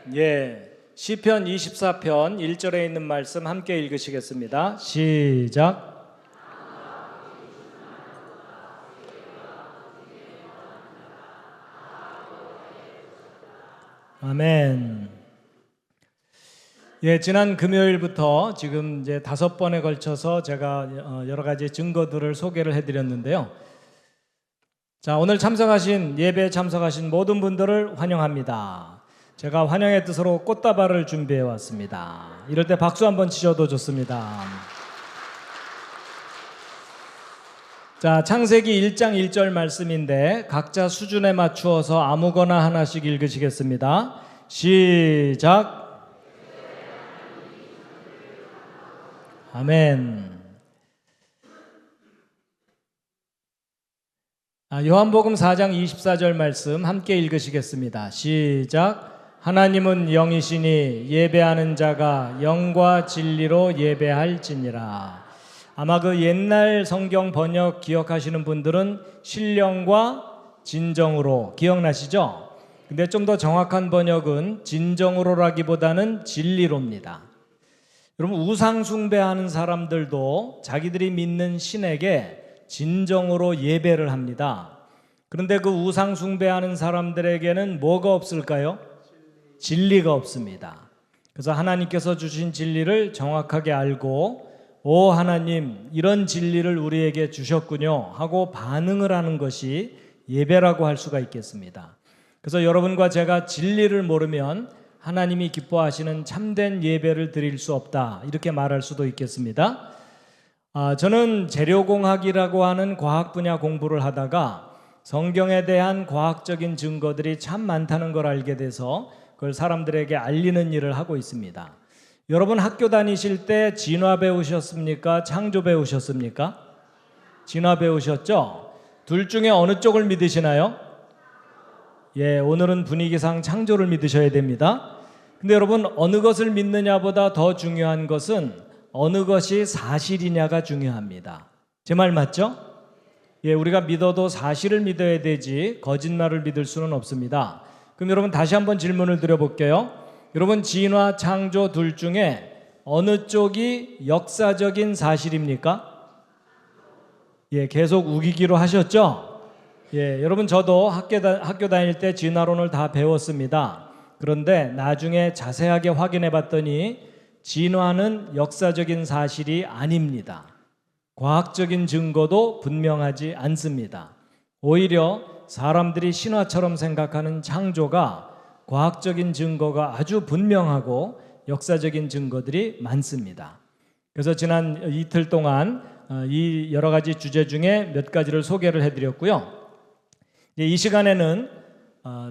시편 24편 1절에 있는 말씀 함께 읽으시겠습니다. 시작. 아멘. 지난 금요일부터 지금 이제 5번에 걸쳐서 제가 여러 가지 증거들을 소개를 해드렸는데요. 자, 오늘 예배에 참석하신 모든 분들을 환영합니다. 제가 환영의 뜻으로 꽃다발을 준비해 왔습니다. 이럴 때 박수 한번 치셔도 좋습니다. 자, 창세기 1장 1절 말씀인데 각자 수준에 맞추어서 아무거나 하나씩 읽으시겠습니다. 시작. 아멘. 요한복음 4장 24절 말씀 함께 읽으시겠습니다. 시작. 하나님은 영이시니 예배하는 자가 영과 진리로 예배할지니라. 아마 그 옛날 성경 번역 기억하시는 분들은 신령과 진정으로 기억나시죠? 근데 좀 더 정확한 번역은 진정으로라기보다는 진리로입니다. 여러분, 우상 숭배하는 사람들도 자기들이 믿는 신에게 진정으로 예배를 합니다. 그런데 그 우상 숭배하는 사람들에게는 뭐가 없을까요? 진리가 없습니다. 그래서 하나님께서 주신 진리를 정확하게 알고 오 하나님, 이런 진리를 우리에게 주셨군요 하고 반응을 하는 것이 예배라고 할 수가 있겠습니다. 그래서 여러분과 제가 진리를 모르면 하나님이 기뻐하시는 참된 예배를 드릴 수 없다, 이렇게 말할 수도 있겠습니다. 저는 재료공학이라고 하는 과학 분야 공부를 하다가 성경에 대한 과학적인 증거들이 참 많다는 걸 알게 돼서 그걸 사람들에게 알리는 일을 하고 있습니다. 여러분 학교 다니실 때 진화 배우셨습니까? 창조 배우셨습니까? 진화 배우셨죠? 둘 중에 어느 쪽을 믿으시나요? 오늘은 분위기상 창조를 믿으셔야 됩니다. 근데 여러분, 어느 것을 믿느냐보다 더 중요한 것은 어느 것이 사실이냐가 중요합니다. 제 말 맞죠? 우리가 믿어도 사실을 믿어야 되지 거짓말을 믿을 수는 없습니다. 그럼 여러분 다시 한번 질문을 드려볼게요. 여러분, 진화, 창조 둘 중에 어느 쪽이 역사적인 사실입니까? 계속 우기기로 하셨죠? 여러분, 저도 학교 다닐 때 진화론을 다 배웠습니다. 그런데 나중에 자세하게 확인해 봤더니 진화는 역사적인 사실이 아닙니다. 과학적인 증거도 분명하지 않습니다. 오히려 사람들이 신화처럼 생각하는 창조가 과학적인 증거가 아주 분명하고 역사적인 증거들이 많습니다. 그래서 지난 이틀 동안 이 여러 가지 주제 중에 몇 가지를 소개를 해드렸고요. 이 시간에는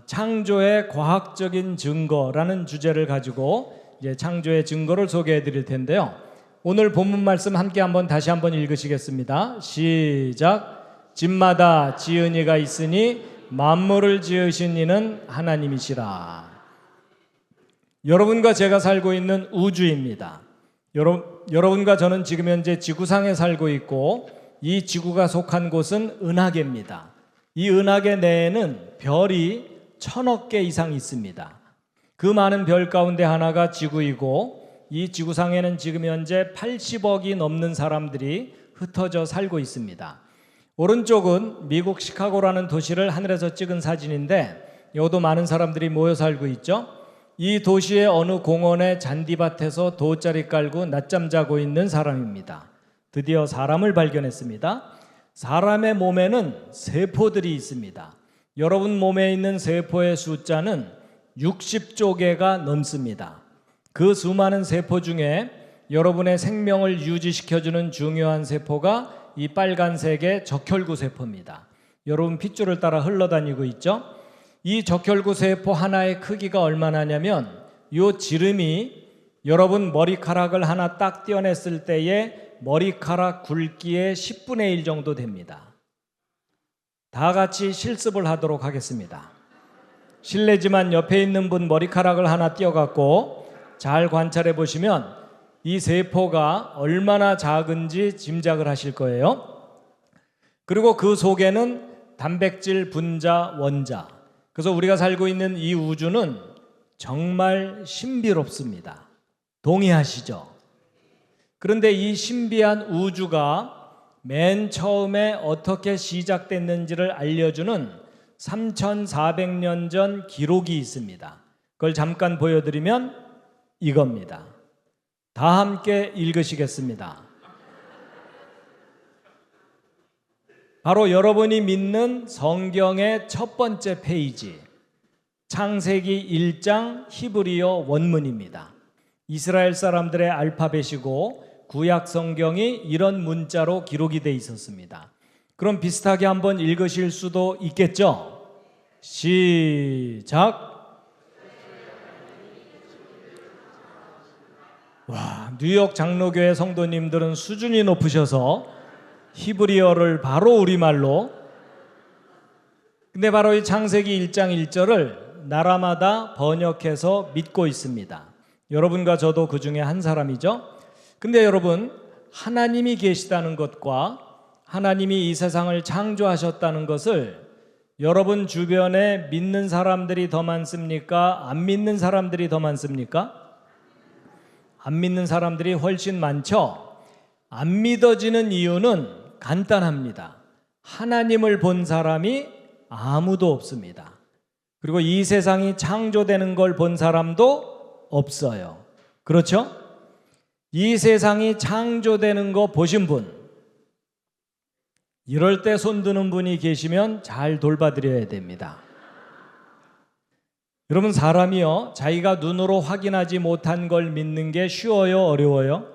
창조의 과학적인 증거라는 주제를 가지고 창조의 증거를 소개해 드릴 텐데요. 오늘 본문 말씀 함께 다시 한번 읽으시겠습니다. 시작. 집마다 지은 이가 있으니 만물을 지으신 이는 하나님이시라. 여러분과 제가 살고 있는 우주입니다. 여러분과 저는 지금 현재 지구상에 살고 있고 이 지구가 속한 곳은 은하계입니다. 이 은하계 내에는 별이 1000억 개 이상 있습니다. 그 많은 별 가운데 하나가 지구이고 이 지구상에는 지금 현재 80억이 넘는 사람들이 흩어져 살고 있습니다. 오른쪽은 미국 시카고라는 도시를 하늘에서 찍은 사진인데 여기도 많은 사람들이 모여 살고 있죠. 이 도시의 어느 공원의 잔디밭에서 돗자리 깔고 낮잠 자고 있는 사람입니다. 드디어 사람을 발견했습니다. 사람의 몸에는 세포들이 있습니다. 여러분 몸에 있는 세포의 숫자는 60조 개가 넘습니다. 그 수많은 세포 중에 여러분의 생명을 유지시켜주는 중요한 세포가 이 빨간색의 적혈구 세포입니다. 여러분 핏줄을 따라 흘러다니고 있죠? 이 적혈구 세포 하나의 크기가 얼마나냐면 이 지름이 여러분 머리카락을 하나 딱 떼어냈을 때의 머리카락 굵기의 10분의 1 정도 됩니다. 다 같이 실습을 하도록 하겠습니다. 실례지만 옆에 있는 분 머리카락을 하나 떼어갖고 잘 관찰해 보시면 이 세포가 얼마나 작은지 짐작을 하실 거예요. 그리고 그 속에는 단백질, 분자, 원자. 그래서 우리가 살고 있는 이 우주는 정말 신비롭습니다. 동의하시죠? 그런데 이 신비한 우주가 맨 처음에 어떻게 시작됐는지를 알려주는 3400년 전 기록이 있습니다. 그걸 잠깐 보여드리면 이겁니다. 다 함께 읽으시겠습니다. 바로 여러분이 믿는 성경의 첫 번째 페이지, 창세기 1장 히브리어 원문입니다. 이스라엘 사람들의 알파벳이고 구약 성경이 이런 문자로 기록이 돼 있었습니다. 그럼 비슷하게 한번 읽으실 수도 있겠죠? 시작. 와, 뉴욕 장로교회 성도님들은 수준이 높으셔서 히브리어를 바로 우리말로. 근데 바로 이 창세기 1장 1절을 나라마다 번역해서 믿고 있습니다. 여러분과 저도 그 중에 한 사람이죠. 근데 여러분, 하나님이 계시다는 것과 하나님이 이 세상을 창조하셨다는 것을 여러분 주변에 믿는 사람들이 더 많습니까? 안 믿는 사람들이 더 많습니까? 안 믿는 사람들이 훨씬 많죠. 안 믿어지는 이유는 간단합니다. 하나님을 본 사람이 아무도 없습니다. 그리고 이 세상이 창조되는 걸 본 사람도 없어요. 그렇죠? 이 세상이 창조되는 거 보신 분, 이럴 때 손드는 분이 계시면 잘 돌봐드려야 됩니다. 여러분, 사람이요, 자기가 눈으로 확인하지 못한 걸 믿는 게 쉬워요, 어려워요?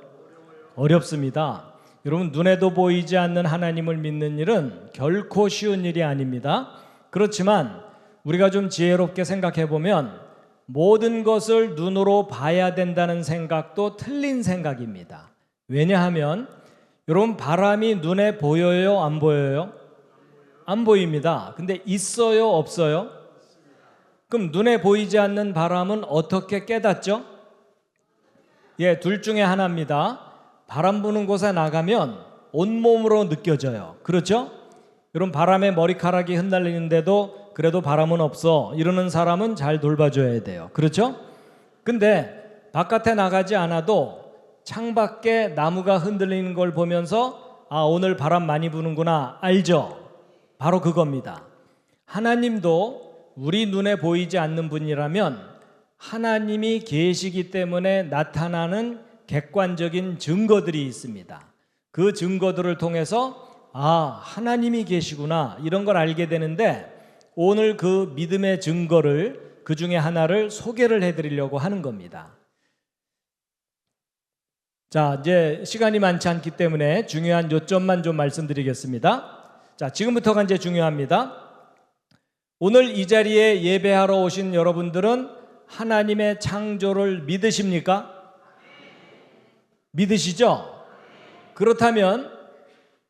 어렵습니다. 여러분, 눈에도 보이지 않는 하나님을 믿는 일은 결코 쉬운 일이 아닙니다. 그렇지만 우리가 좀 지혜롭게 생각해 보면 모든 것을 눈으로 봐야 된다는 생각도 틀린 생각입니다. 왜냐하면 여러분, 바람이 눈에 보여요, 안 보여요? 안 보입니다. 근데 있어요, 없어요? 그럼 눈에 보이지 않는 바람은 어떻게 깨닫죠? 예, 둘 중에 하나입니다. 바람 부는 곳에 나가면 온몸으로 느껴져요. 그렇죠? 여러분, 바람에 머리카락이 흩날리는데도 그래도 바람은 없어 이러는 사람은 잘 돌봐줘야 돼요. 그렇죠? 근데 바깥에 나가지 않아도 창밖에 나무가 흔들리는 걸 보면서 아, 오늘 바람 많이 부는구나, 알죠? 바로 그겁니다. 하나님도 우리 눈에 보이지 않는 분이라면 하나님이 계시기 때문에 나타나는 객관적인 증거들이 있습니다. 그 증거들을 통해서 아, 하나님이 계시구나, 이런 걸 알게 되는데 오늘 그 믿음의 증거를, 그 중에 하나를 소개를 해드리려고 하는 겁니다. 자, 이제 시간이 많지 않기 때문에 중요한 요점만 좀 말씀드리겠습니다. 자, 지금부터가 이제 중요합니다. 오늘 이 자리에 예배하러 오신 여러분들은 하나님의 창조를 믿으십니까? 믿으시죠? 그렇다면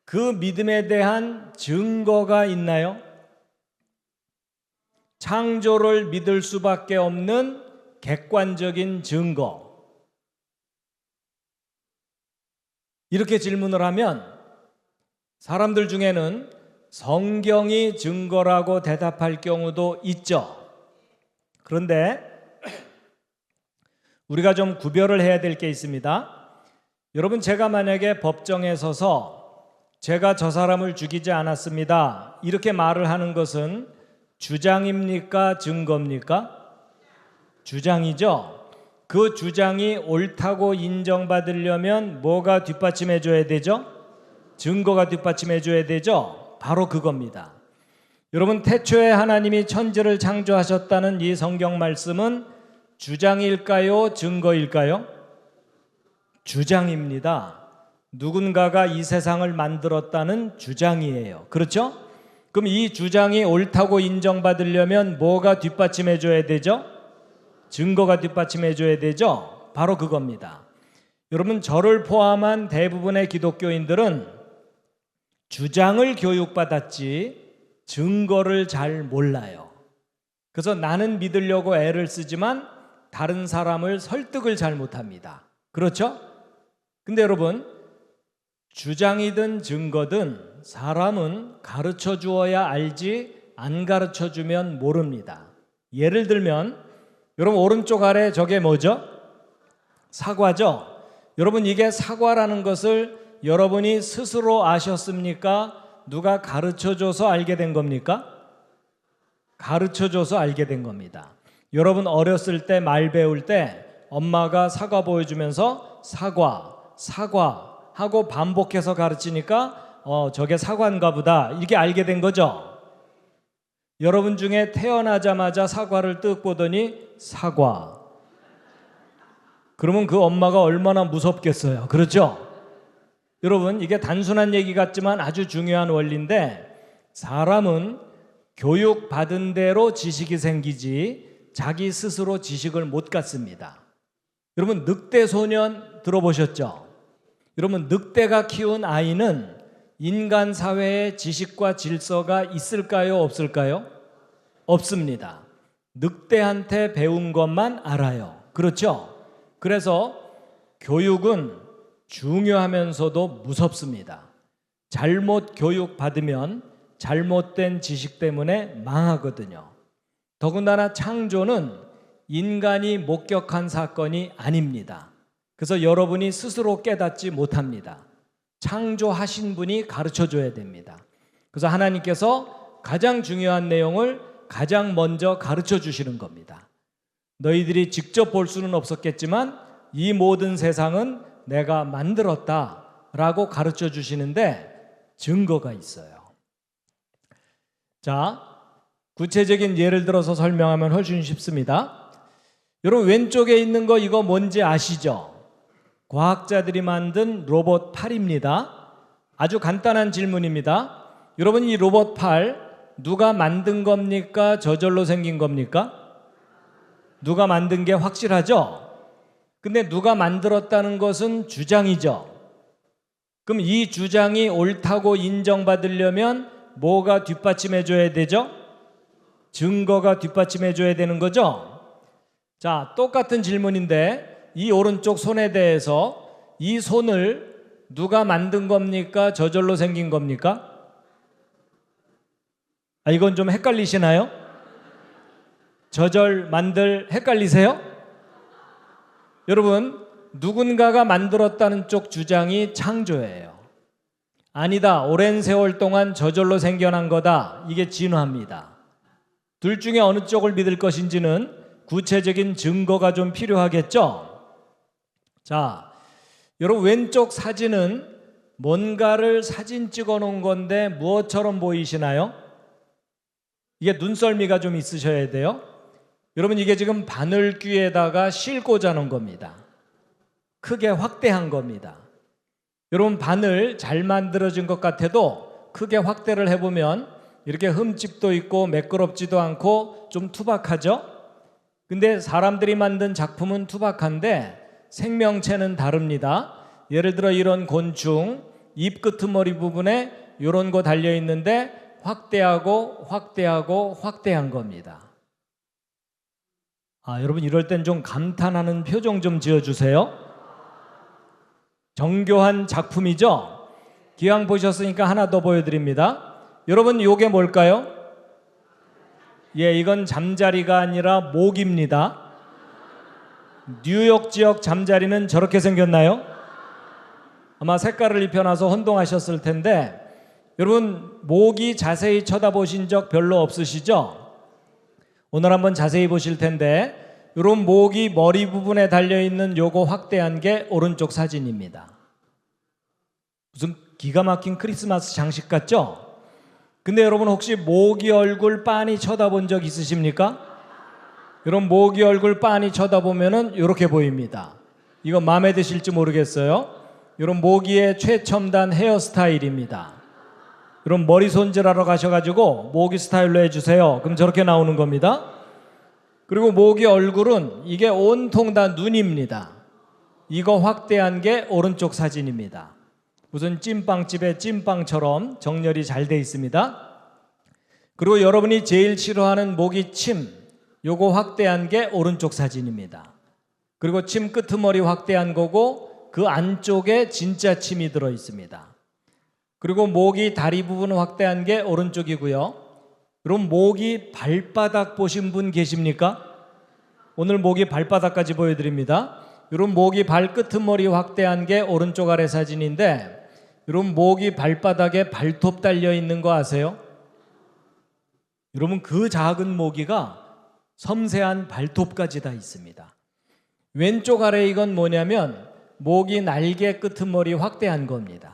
그 믿음에 대한 증거가 있나요? 창조를 믿을 수밖에 없는 객관적인 증거. 이렇게 질문을 하면 사람들 중에는 성경이 증거라고 대답할 경우도 있죠. 그런데 우리가 좀 구별을 해야 될 게 있습니다. 여러분, 제가 만약에 법정에 서서 제가 저 사람을 죽이지 않았습니다, 이렇게 말을 하는 것은 주장입니까? 증거입니까? 주장이죠. 그 주장이 옳다고 인정받으려면 뭐가 뒷받침해 줘야 되죠? 증거가 뒷받침해 줘야 되죠. 바로 그겁니다. 여러분, 태초에 하나님이 천지를 창조하셨다는 이 성경 말씀은 주장일까요? 증거일까요? 주장입니다. 누군가가 이 세상을 만들었다는 주장이에요. 그렇죠? 그럼 이 주장이 옳다고 인정받으려면 뭐가 뒷받침해 줘야 되죠? 증거가 뒷받침해 줘야 되죠? 바로 그겁니다. 여러분, 저를 포함한 대부분의 기독교인들은 주장을 교육받았지 증거를 잘 몰라요. 그래서 나는 믿으려고 애를 쓰지만 다른 사람을 설득을 잘 못합니다. 그렇죠? 근데 여러분, 주장이든 증거든 사람은 가르쳐 주어야 알지 안 가르쳐 주면 모릅니다. 예를 들면 여러분 오른쪽 아래 저게 뭐죠? 사과죠? 여러분 이게 사과라는 것을 여러분이 스스로 아셨습니까? 누가 가르쳐줘서 알게 된 겁니까? 가르쳐줘서 알게 된 겁니다. 여러분 어렸을 때 말 배울 때 엄마가 사과 보여주면서 사과, 사과 하고 반복해서 가르치니까 저게 사과인가 보다 이렇게 알게 된 거죠. 여러분 중에 태어나자마자 사과를 뜩 보더니 사과. 그러면 그 엄마가 얼마나 무섭겠어요. 그렇죠? 여러분 이게 단순한 얘기 같지만 아주 중요한 원리인데 사람은 교육받은 대로 지식이 생기지 자기 스스로 지식을 못 갖습니다. 여러분 늑대 소년 들어보셨죠? 여러분 늑대가 키운 아이는 인간 사회에 지식과 질서가 있을까요? 없을까요? 없습니다. 늑대한테 배운 것만 알아요. 그렇죠? 그래서 교육은 중요하면서도 무섭습니다. 잘못 교육받으면 잘못된 지식 때문에 망하거든요. 더군다나 창조는 인간이 목격한 사건이 아닙니다. 그래서 여러분이 스스로 깨닫지 못합니다. 창조하신 분이 가르쳐줘야 됩니다. 그래서 하나님께서 가장 중요한 내용을 가장 먼저 가르쳐 주시는 겁니다. 너희들이 직접 볼 수는 없었겠지만 이 모든 세상은 내가 만들었다라고 가르쳐 주시는데 증거가 있어요. 자, 구체적인 예를 들어서 설명하면 훨씬 쉽습니다. 여러분 왼쪽에 있는 거 이거 뭔지 아시죠? 과학자들이 만든 로봇 팔입니다. 아주 간단한 질문입니다. 여러분 이 로봇 팔 누가 만든 겁니까? 저절로 생긴 겁니까? 누가 만든 게 확실하죠? 근데 누가 만들었다는 것은 주장이죠. 그럼 이 주장이 옳다고 인정받으려면 뭐가 뒷받침해 줘야 되죠? 증거가 뒷받침해 줘야 되는 거죠? 자, 똑같은 질문인데 이 오른쪽 손에 대해서 이 손을 누가 만든 겁니까? 저절로 생긴 겁니까? 이건 좀 헷갈리시나요? 저절, 만들 헷갈리세요? 여러분 누군가가 만들었다는 쪽 주장이 창조예요. 아니다, 오랜 세월 동안 저절로 생겨난 거다. 이게 진화입니다. 둘 중에 어느 쪽을 믿을 것인지는 구체적인 증거가 좀 필요하겠죠? 자, 여러분 왼쪽 사진은 뭔가를 사진 찍어 놓은 건데 무엇처럼 보이시나요? 이게 눈썰미가 좀 있으셔야 돼요. 여러분 이게 지금 바늘귀에다가 실 꽂아 놓은 겁니다. 크게 확대한 겁니다. 여러분 바늘 잘 만들어진 것 같아도 크게 확대를 해보면 이렇게 흠집도 있고 매끄럽지도 않고 좀 투박하죠? 근데 사람들이 만든 작품은 투박한데 생명체는 다릅니다. 예를 들어 이런 곤충 입 끄트머리 부분에 이런 거 달려 있는데 확대하고 확대하고 확대한 겁니다. 여러분 이럴 땐 좀 감탄하는 표정 좀 지어주세요. 정교한 작품이죠? 기왕 보셨으니까 하나 더 보여드립니다. 여러분 이게 뭘까요? 이건 잠자리가 아니라 모기입니다. 뉴욕 지역 잠자리는 저렇게 생겼나요? 아마 색깔을 입혀놔서 혼동하셨을 텐데 여러분 모기 자세히 쳐다보신 적 별로 없으시죠? 오늘 한번 자세히 보실 텐데 이런 모기 머리 부분에 달려있는 요거 확대한 게 오른쪽 사진입니다. 무슨 기가 막힌 크리스마스 장식 같죠? 근데 여러분 혹시 모기 얼굴 빤히 쳐다본 적 있으십니까? 이런 모기 얼굴 빤히 쳐다보면은 이렇게 보입니다. 이거 마음에 드실지 모르겠어요. 이런 모기의 최첨단 헤어스타일입니다. 그럼 머리 손질하러 가셔가지고 모기 스타일로 해주세요. 그럼 저렇게 나오는 겁니다. 그리고 모기 얼굴은 이게 온통 다 눈입니다. 이거 확대한 게 오른쪽 사진입니다. 무슨 찐빵집의 찐빵처럼 정렬이 잘 돼 있습니다. 그리고 여러분이 제일 싫어하는 모기 침, 요거 확대한 게 오른쪽 사진입니다. 그리고 침 끄트머리 확대한 거고 그 안쪽에 진짜 침이 들어 있습니다. 그리고 모기 다리 부분 확대한 게 오른쪽이고요. 그럼 모기 발바닥 보신 분 계십니까? 오늘 모기 발바닥까지 보여드립니다. 이런 모기 발끝머리 확대한 게 오른쪽 아래 사진인데, 이런 모기 발바닥에 발톱 달려 있는 거 아세요? 여러분, 그 작은 모기가 섬세한 발톱까지 다 있습니다. 왼쪽 아래 이건 뭐냐면 모기 날개 끄트머리 확대한 겁니다.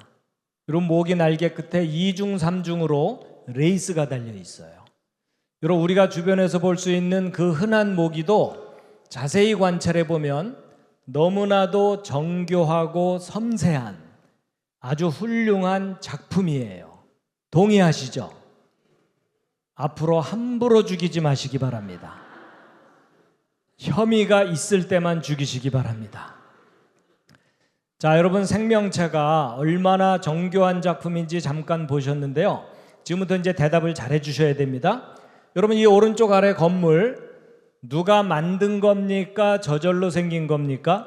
이런 모기 날개 끝에 2중 3중으로 레이스가 달려 있어요. 여러분, 우리가 주변에서 볼 수 있는 그 흔한 모기도 자세히 관찰해 보면 너무나도 정교하고 섬세한 아주 훌륭한 작품이에요. 동의하시죠? 앞으로 함부로 죽이지 마시기 바랍니다. 혐의가 있을 때만 죽이시기 바랍니다. 자, 여러분, 생명체가 얼마나 정교한 작품인지 잠깐 보셨는데요. 지금부터 이제 대답을 잘 해주셔야 됩니다. 여러분, 이 오른쪽 아래 건물 누가 만든 겁니까? 저절로 생긴 겁니까?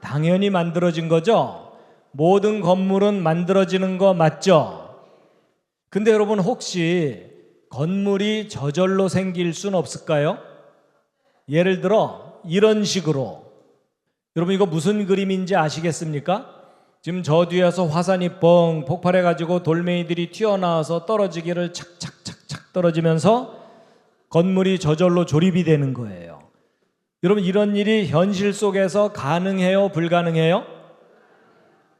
당연히 만들어진 거죠. 모든 건물은 만들어지는 거 맞죠? 근데 여러분, 혹시 건물이 저절로 생길 수는 없을까요? 예를 들어 이런 식으로, 여러분 이거 무슨 그림인지 아시겠습니까? 지금 저 뒤에서 화산이 뻥 폭발해가지고 돌멩이들이 튀어나와서 떨어지기를 착착착착 떨어지면서 건물이 저절로 조립이 되는 거예요. 여러분, 이런 일이 현실 속에서 가능해요? 불가능해요?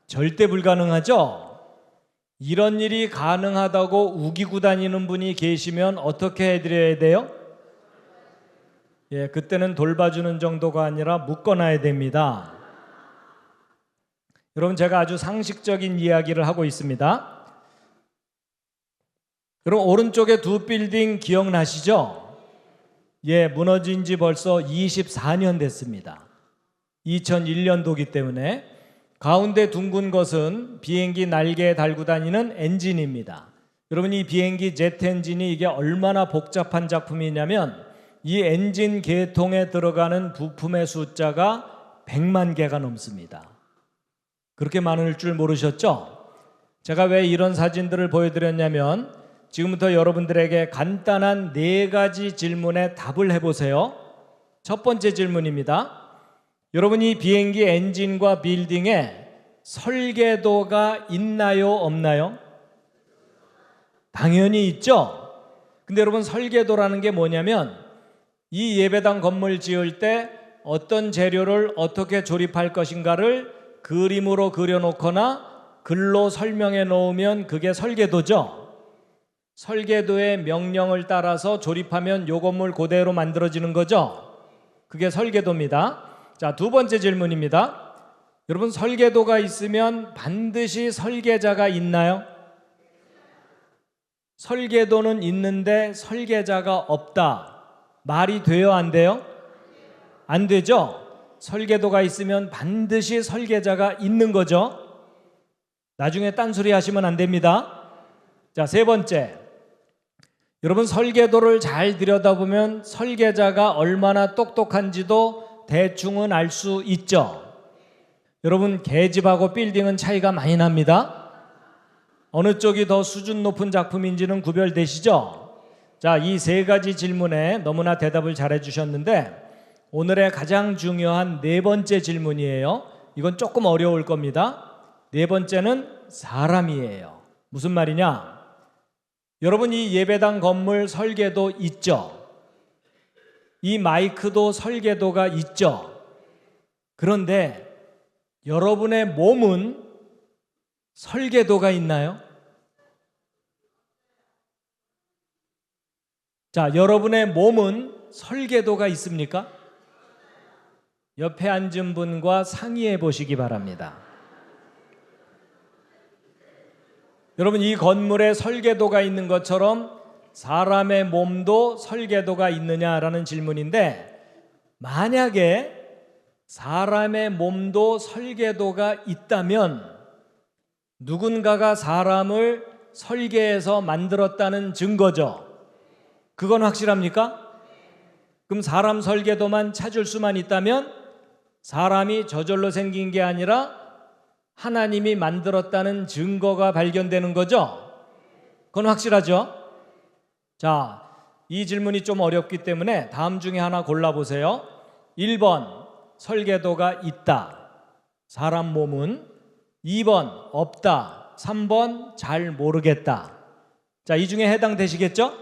절대 불가능하죠? 이런 일이 가능하다고 우기고 다니는 분이 계시면 어떻게 해드려야 돼요? 예, 그때는 돌봐주는 정도가 아니라 묶어놔야 됩니다. 여러분, 제가 아주 상식적인 이야기를 하고 있습니다. 여러분, 오른쪽에 두 빌딩 기억나시죠? 예, 무너진 지 벌써 24년 됐습니다. 2001년도기 때문에. 가운데 둥근 것은 비행기 날개에 달고 다니는 엔진입니다. 여러분, 이 비행기 제트 엔진이 이게 얼마나 복잡한 작품이냐면 이 엔진 계통에 들어가는 부품의 숫자가 100만 개가 넘습니다. 그렇게 많을 줄 모르셨죠? 제가 왜 이런 사진들을 보여드렸냐면 지금부터 여러분들에게 간단한 4가지 질문에 답을 해보세요. 첫 번째 질문입니다. 여러분, 이 비행기 엔진과 빌딩에 설계도가 있나요? 없나요? 당연히 있죠. 근데 여러분, 설계도라는 게 뭐냐면 이 예배당 건물 지을 때 어떤 재료를 어떻게 조립할 것인가를 그림으로 그려놓거나 글로 설명해 놓으면 그게 설계도죠. 설계도의 명령을 따라서 조립하면 요 건물 그대로 만들어지는 거죠. 그게 설계도입니다. 자, 두 번째 질문입니다. 여러분, 설계도가 있으면 반드시 설계자가 있나요? 설계도는 있는데 설계자가 없다. 말이 돼요? 안 돼요? 안 되죠? 설계도가 있으면 반드시 설계자가 있는 거죠. 나중에 딴소리 하시면 안 됩니다. 자, 세 번째. 여러분, 설계도를 잘 들여다보면 설계자가 얼마나 똑똑한지도 대충은 알 수 있죠. 여러분, 계집하고 빌딩은 차이가 많이 납니다. 어느 쪽이 더 수준 높은 작품인지는 구별되시죠? 자, 이 3가지 질문에 너무나 대답을 잘 해주셨는데 오늘의 가장 중요한 4번째 질문이에요. 이건 조금 어려울 겁니다. 4번째는 사람이에요. 무슨 말이냐? 여러분, 이 예배당 건물 설계도 있죠? 이 마이크도 설계도가 있죠. 그런데 여러분의 몸은 설계도가 있나요? 자, 여러분의 몸은 설계도가 있습니까? 옆에 앉은 분과 상의해 보시기 바랍니다. 여러분, 이 건물에 설계도가 있는 것처럼 사람의 몸도 설계도가 있느냐라는 질문인데, 만약에 사람의 몸도 설계도가 있다면 누군가가 사람을 설계해서 만들었다는 증거죠. 그건 확실합니까? 그럼 사람 설계도만 찾을 수만 있다면 사람이 저절로 생긴 게 아니라 하나님이 만들었다는 증거가 발견되는 거죠. 그건 확실하죠. 자, 이 질문이 좀 어렵기 때문에 다음 중에 하나 골라보세요. 1번 설계도가 있다, 사람 몸은. 2번 없다, 3번 잘 모르겠다. 자, 이 중에 해당되시겠죠?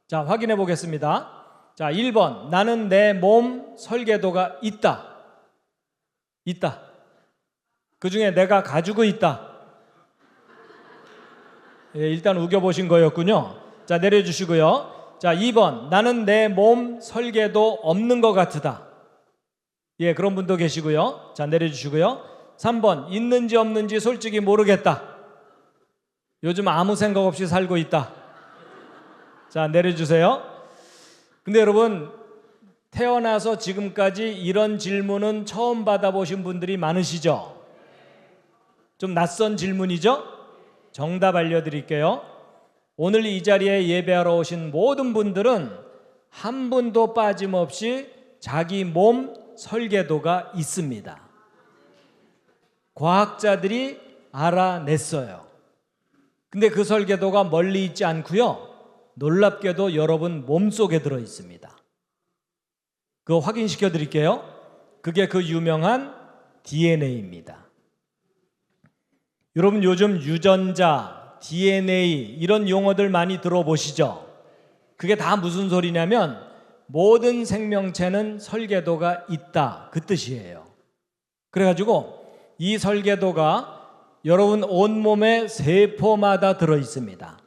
자, 확인해 보겠습니다. 자, 1번 나는 내 몸 설계도가 있다. 있다. 그 중에 내가 가지고 있다. 예, 일단 우겨보신 거였군요. 자, 내려주시고요. 자, 2번 나는 내 몸 설계도 없는 것 같으다. 예, 그런 분도 계시고요. 자, 내려주시고요. 3번 있는지 없는지 솔직히 모르겠다. 요즘 아무 생각 없이 살고 있다. 자, 내려주세요. 근데 여러분, 태어나서 지금까지 이런 질문은 처음 받아보신 분들이 많으시죠? 좀 낯선 질문이죠? 정답 알려드릴게요. 오늘 이 자리에 예배하러 오신 모든 분들은 한 분도 빠짐없이 자기 몸 설계도가 있습니다. 과학자들이 알아냈어요. 근데 그 설계도가 멀리 있지 않고요, 놀랍게도 여러분 몸속에 들어 있습니다. 그거 확인시켜 드릴게요. 그게 그 유명한 DNA입니다. 여러분 요즘 유전자, DNA 이런 용어들 많이 들어보시죠? 그게 다 무슨 소리냐면 모든 생명체는 설계도가 있다, 그 뜻이에요. 그래가지고 이 설계도가 여러분 온몸의 세포마다 들어 있습니다.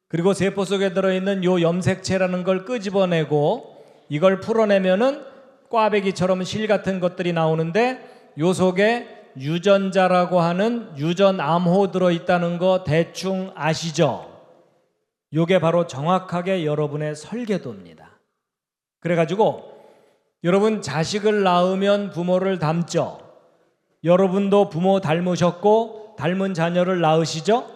그리고 세포 속에 들어있는 요 염색체라는 걸 끄집어내고 이걸 풀어내면은 꽈배기처럼 실 같은 것들이 나오는데 요 속에 유전자라고 하는 유전암호 들어있다는 거 대충 아시죠? 요게 바로 정확하게 여러분의 설계도입니다. 그래가지고 여러분 자식을 낳으면 부모를 닮죠? 여러분도 부모 닮으셨고 닮은 자녀를 낳으시죠?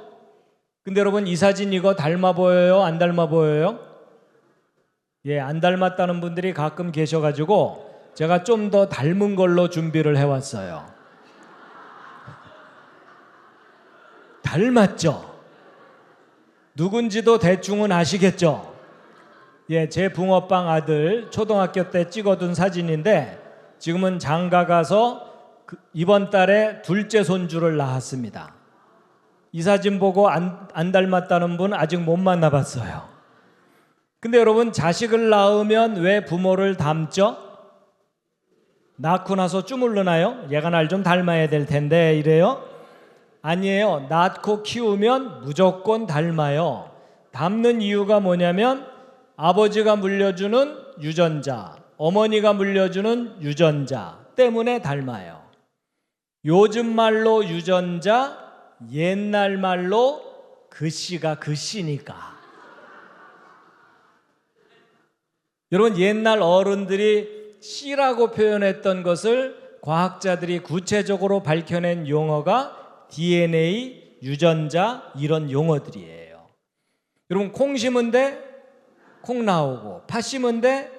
근데 여러분 이 사진 이거 닮아 보여요? 안 닮아 보여요? 예, 안 닮았다는 분들이 가끔 계셔가지고 제가 좀 더 닮은 걸로 준비를 해왔어요. 닮았죠? 누군지도 대충은 아시겠죠? 예, 제 붕어빵 아들 초등학교 때 찍어둔 사진인데 지금은 장가 가서 이번 달에 둘째 손주를 낳았습니다. 이 사진 보고 안 닮았다는 분 아직 못 만나봤어요. 근데 여러분 자식을 낳으면 왜 부모를 닮죠? 낳고 나서 주물르나요? 얘가 날 좀 닮아야 될 텐데 이래요? 아니에요. 낳고 키우면 무조건 닮아요. 닮는 이유가 뭐냐면 아버지가 물려주는 유전자, 어머니가 물려주는 유전자 때문에 닮아요. 요즘 말로 유전자, 옛날 말로 글씨가 글씨니까. 여러분 옛날 어른들이 씨라고 표현했던 것을 과학자들이 구체적으로 밝혀낸 용어가 DNA, 유전자 이런 용어들이에요. 여러분 콩 심은 데 콩 나오고 팥 심은 데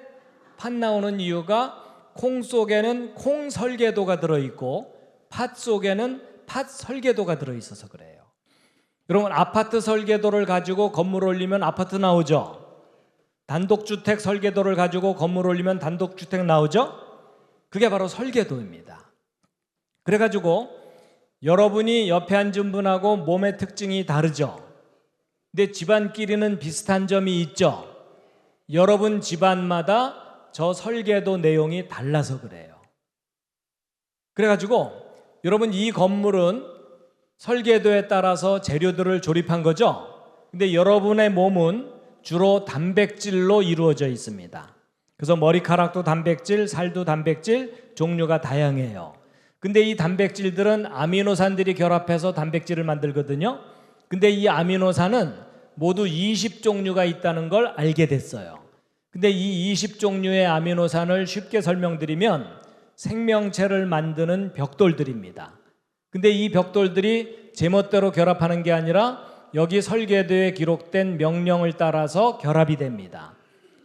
팥 나오는 이유가 콩 속에는 콩 설계도가 들어있고 팥 속에는 팥 설계도가 들어있어서 그래요. 여러분 아파트 설계도를 가지고 건물 올리면 아파트 나오죠? 단독주택 설계도를 가지고 건물 올리면 단독주택 나오죠? 그게 바로 설계도입니다. 그래가지고 여러분이 옆에 앉은 분하고 몸의 특징이 다르죠? 근데 집안끼리는 비슷한 점이 있죠? 여러분 집안마다 저 설계도 내용이 달라서 그래요. 그래가지고 여러분 이 건물은 설계도에 따라서 재료들을 조립한 거죠? 근데 여러분의 몸은 주로 단백질로 이루어져 있습니다. 그래서 머리카락도 단백질, 살도 단백질, 종류가 다양해요. 근데 이 단백질들은 아미노산들이 결합해서 단백질을 만들거든요. 근데 이 아미노산은 모두 20종류가 있다는 걸 알게 됐어요. 근데 이 20종류의 아미노산을 쉽게 설명드리면 생명체를 만드는 벽돌들입니다. 근데 이 벽돌들이 제멋대로 결합하는 게 아니라 여기 설계도에 기록된 명령을 따라서 결합이 됩니다.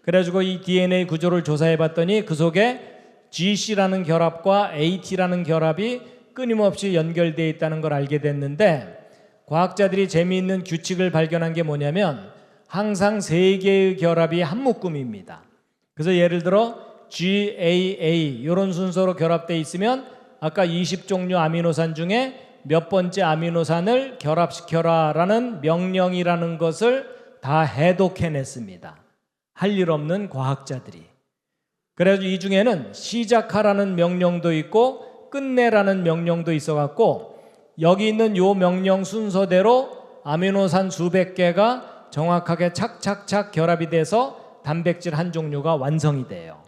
그래가지고 이 DNA 구조를 조사해 봤더니 그 속에 GC라는 결합과 AT라는 결합이 끊임없이 연결되어 있다는 걸 알게 됐는데 과학자들이 재미있는 규칙을 발견한 게 뭐냐면 항상 세 개의 결합이 한 묶음입니다. 그래서 예를 들어 GAA 이런 순서로 결합되어 있으면 아까 20종류 아미노산 중에 몇 번째 아미노산을 결합시켜라 라는 명령이라는 것을 다 해독해냈습니다. 할 일 없는 과학자들이. 그래서 이 중에는 시작하라는 명령도 있고 끝내라는 명령도 있어갖고 여기 있는 요 명령 순서대로 아미노산 수백 개가 정확하게 착착착 결합이 돼서 단백질 한 종류가 완성이 돼요.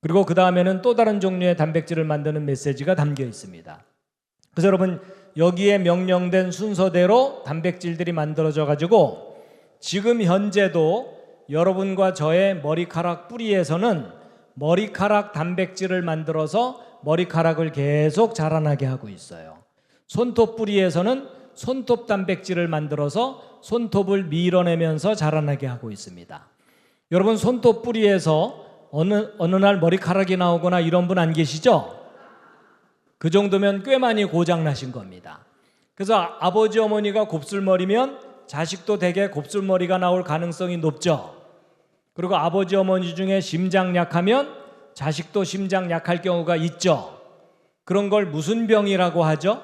그리고 그 다음에는 또 다른 종류의 단백질을 만드는 메시지가 담겨 있습니다. 그래서 여러분 여기에 명령된 순서대로 단백질들이 만들어져 가지고 지금 현재도 여러분과 저의 머리카락 뿌리에서는 머리카락 단백질을 만들어서 머리카락을 계속 자라나게 하고 있어요. 손톱 뿌리에서는 손톱 단백질을 만들어서 손톱을 밀어내면서 자라나게 하고 있습니다. 여러분 손톱 뿌리에서 어느 날 머리카락이 나오거나 이런 분 안 계시죠? 그 정도면 꽤 많이 고장나신 겁니다. 그래서 아버지 어머니가 곱슬머리면 자식도 대개 곱슬머리가 나올 가능성이 높죠. 그리고 아버지 어머니 중에 심장 약하면 자식도 심장 약할 경우가 있죠. 그런 걸 무슨 병이라고 하죠?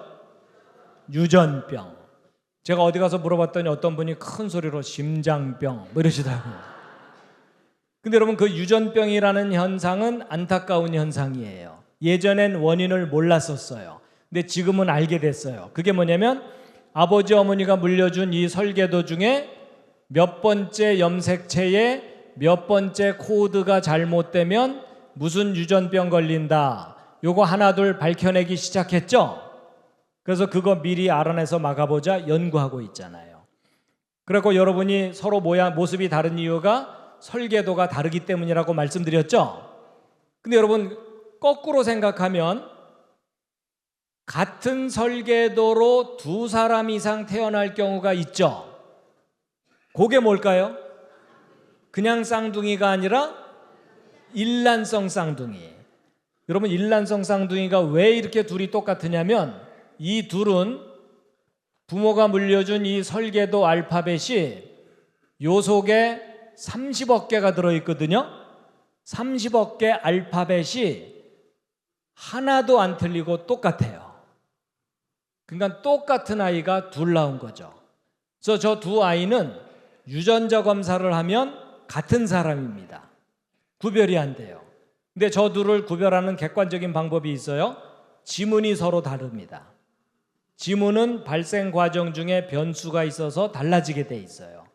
유전병. 제가 어디 가서 물어봤더니 어떤 분이 큰 소리로 심장병 뭐 이러시더라고요. 근데 여러분 그 유전병이라는 현상은 안타까운 현상이에요. 예전엔 원인을 몰랐었어요. 근데 지금은 알게 됐어요. 그게 뭐냐면 아버지 어머니가 물려준 이 설계도 중에 몇 번째 염색체에 몇 번째 코드가 잘못되면 무슨 유전병 걸린다. 요거 하나 둘 밝혀내기 시작했죠. 그래서 그거 미리 알아내서 막아보자 연구하고 있잖아요. 그리고 여러분이 서로 모습이 다른 이유가 설계도가 다르기 때문이라고 말씀드렸죠. 근데 여러분 거꾸로 생각하면 같은 설계도로 두 사람 이상 태어날 경우가 있죠. 그게 뭘까요? 그냥 쌍둥이가 아니라 일란성 쌍둥이. 여러분 일란성 쌍둥이가 왜 이렇게 둘이 똑같으냐면 이 둘은 부모가 물려준 이 설계도 알파벳이 요 속에 30억 개가 들어있거든요. 30억 개 알파벳이 하나도 안 틀리고 똑같아요. 그러니까 똑같은 아이가 둘 나온 거죠. 그래서 저 두 아이는 유전자 검사를 하면 같은 사람입니다. 구별이 안 돼요. 근데 저 둘을 구별하는 객관적인 방법이 있어요. 지문이 서로 다릅니다. 지문은 발생 과정 중에 변수가 있어서 달라지게 돼 있어요.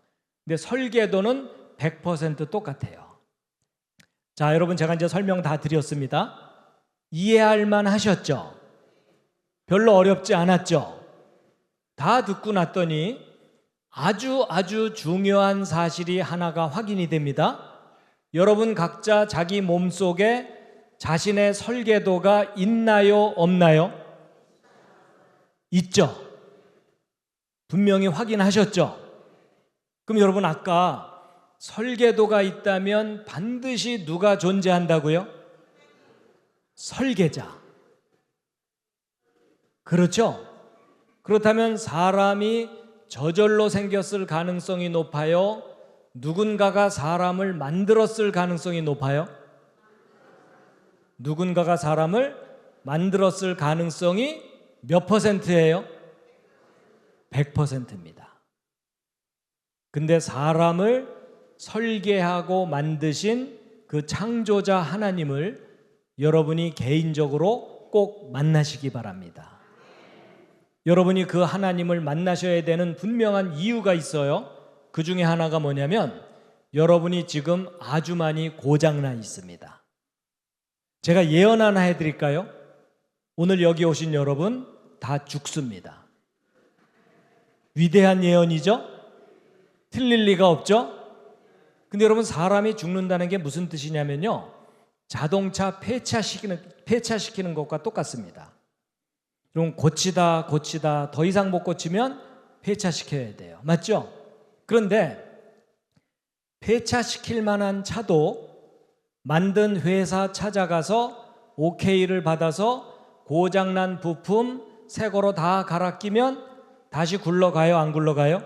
근데 설계도는 100% 똑같아요. 자, 여러분 제가 이제 설명 다 드렸습니다. 이해할 만 하셨죠? 별로 어렵지 않았죠? 다 듣고 났더니 아주 중요한 사실이 하나가 확인이 됩니다. 여러분 각자 자기 몸속에 자신의 설계도가 있나요? 없나요? 있죠? 분명히 확인하셨죠? 그럼 여러분 아까 설계도가 있다면 반드시 누가 존재한다고요? 설계자. 그렇죠? 그렇다면 사람이 저절로 생겼을 가능성이 높아요? 누군가가 사람을 만들었을 가능성이 높아요? 누군가가 사람을 만들었을 가능성이 몇 %예요? 100%입니다. 근데 사람을 설계하고 만드신 그 창조자 하나님을 여러분이 개인적으로 꼭 만나시기 바랍니다. 여러분이 그 하나님을 만나셔야 되는 분명한 이유가 있어요. 그 중에 하나가 뭐냐면 여러분이 지금 아주 많이 고장나 있습니다. 제가 예언 하나 해드릴까요? 오늘 여기 오신 여러분 다 죽습니다. 위대한 예언이죠? 틀릴 리가 없죠? 근데 여러분 사람이 죽는다는 게 무슨 뜻이냐면요, 자동차 폐차시키는 것과 똑같습니다. 그럼 고치다 더 이상 못 고치면 폐차시켜야 돼요. 맞죠? 그런데 폐차시킬 만한 차도 만든 회사 찾아가서 오케이를 받아서 고장난 부품 새 거로 다 갈아 끼면 다시 굴러가요? 안 굴러가요?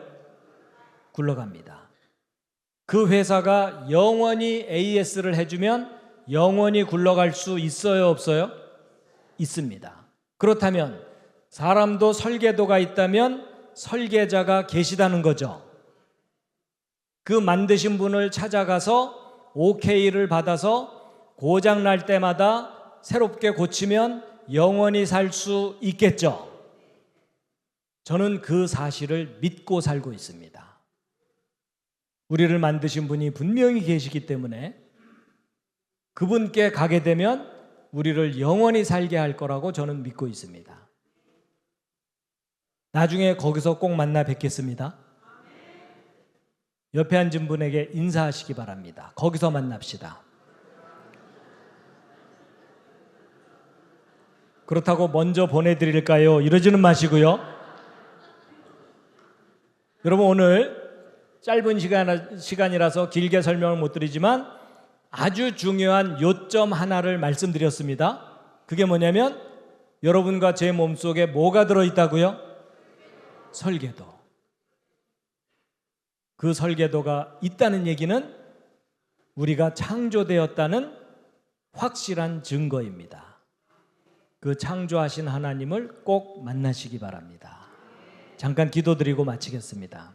굴러갑니다. 그 회사가 영원히 AS를 해주면 영원히 굴러갈 수 있어요, 없어요? 있습니다. 그렇다면 사람도 설계도가 있다면 설계자가 계시다는 거죠. 그 만드신 분을 찾아가서 OK를 받아서 고장 날 때마다 새롭게 고치면 영원히 살 수 있겠죠. 저는 그 사실을 믿고 살고 있습니다. 우리를 만드신 분이 분명히 계시기 때문에 그분께 가게 되면 우리를 영원히 살게 할 거라고 저는 믿고 있습니다. 나중에 거기서 꼭 만나 뵙겠습니다. 옆에 앉은 분에게 인사하시기 바랍니다. 거기서 만납시다. 그렇다고 먼저 보내드릴까요? 이러지는 마시고요. 여러분, 오늘 짧은 시간이라서 길게 설명을 못 드리지만 아주 중요한 요점 하나를 말씀드렸습니다. 그게 뭐냐면 여러분과 제 몸속에 뭐가 들어있다고요? 설계도. 그 설계도가 있다는 얘기는 우리가 창조되었다는 확실한 증거입니다. 그 창조하신 하나님을 꼭 만나시기 바랍니다. 잠깐 기도드리고 마치겠습니다.